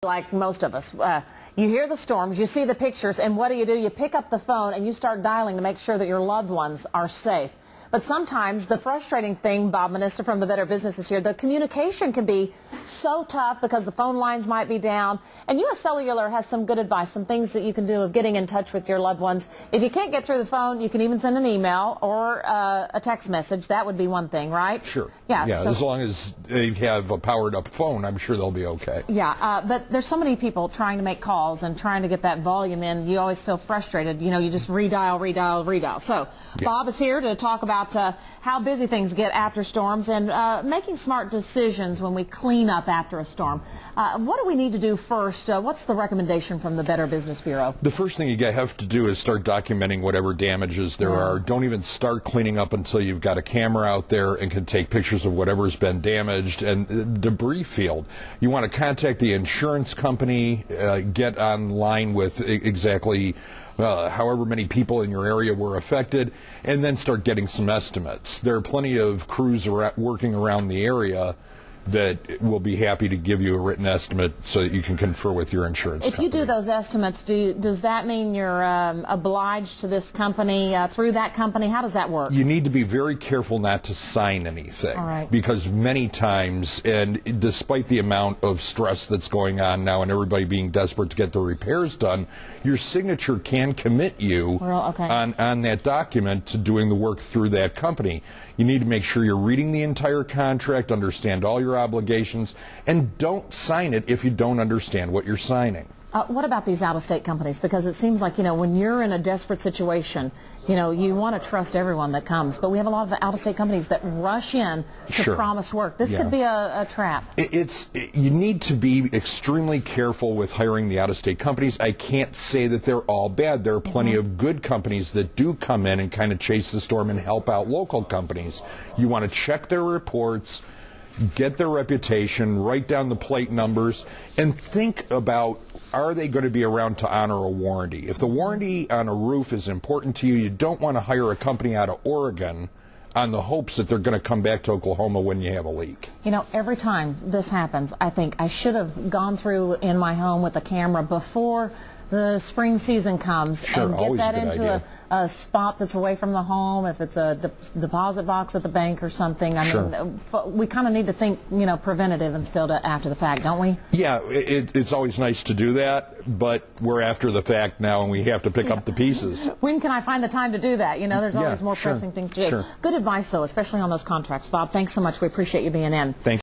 Like most of us, you hear the storms, you see the pictures, and what do? You pick up the phone and you start dialing to make sure that your loved ones are safe. But sometimes the frustrating thing, Bob Minister from the Better Business is here, the communication can be so tough because the phone lines might be down. And U.S. Cellular has some good advice, some things that you can do of getting in touch with your loved ones. If you can't get through the phone, you can even send an email or a text message. That would be one thing, right? Sure. Yeah, so, as long as they have a powered-up phone, I'm sure they'll be okay. Yeah, but there's so many people trying to make calls and trying to get that volume in. You always feel frustrated. You know, you just redial, redial, redial. So yeah. Bob is here to talk about how busy things get after storms and making smart decisions when we clean up after a storm. What do we need to do first? What's the recommendation from the Better Business Bureau? The first thing you have to do is start documenting whatever damages there are. Don't even start cleaning up until you've got a camera out there and can take pictures of whatever's been damaged. And the debris field, you want to contact the insurance company, get online with exactly however many people in your area were affected, and then start getting some estimates. There are plenty of crews working around the area that will be happy to give you a written estimate so that you can confer with your insurance company. If you do those estimates, does that mean you're obliged to this company through that company? How does that work? You need to be very careful not to sign anything. All right. Because many times, and despite the amount of stress that's going on now and everybody being desperate to get the repairs done, your signature can commit you on that document to doing the work through that company. You need to make sure you're reading the entire contract, understand all your obligations, and don't sign it if you don't understand what you're signing. What about these out-of-state companies? Because it seems like, when you're in a desperate situation, you want to trust everyone that comes. But we have a lot of out-of-state companies that rush in to promise work. This could be a trap. You need to be extremely careful with hiring the out-of-state companies. I can't say that they're all bad. There are plenty of good companies that do come in and kind of chase the storm and help out local companies. You want to check their reports, get their reputation, write down the plate numbers, and think about, are they going to be around to honor a warranty? If the warranty on a roof is important to you, you don't want to hire a company out of Oregon on the hopes that they're going to come back to Oklahoma when you have a leak. Every time this happens, I think I should have gone through in my home with a camera before the spring season comes and get that into a spot that's away from the home, if it's a deposit box at the bank or something. I mean, we kind of need to think, preventative instead of after the fact, don't we? Yeah, it's always nice to do that, but we're after the fact now and we have to pick up the pieces. When can I find the time to do that? There's always more pressing things to do. Good advice, though, especially on those contracts. Bob, thanks so much. We appreciate you being in. Thank you.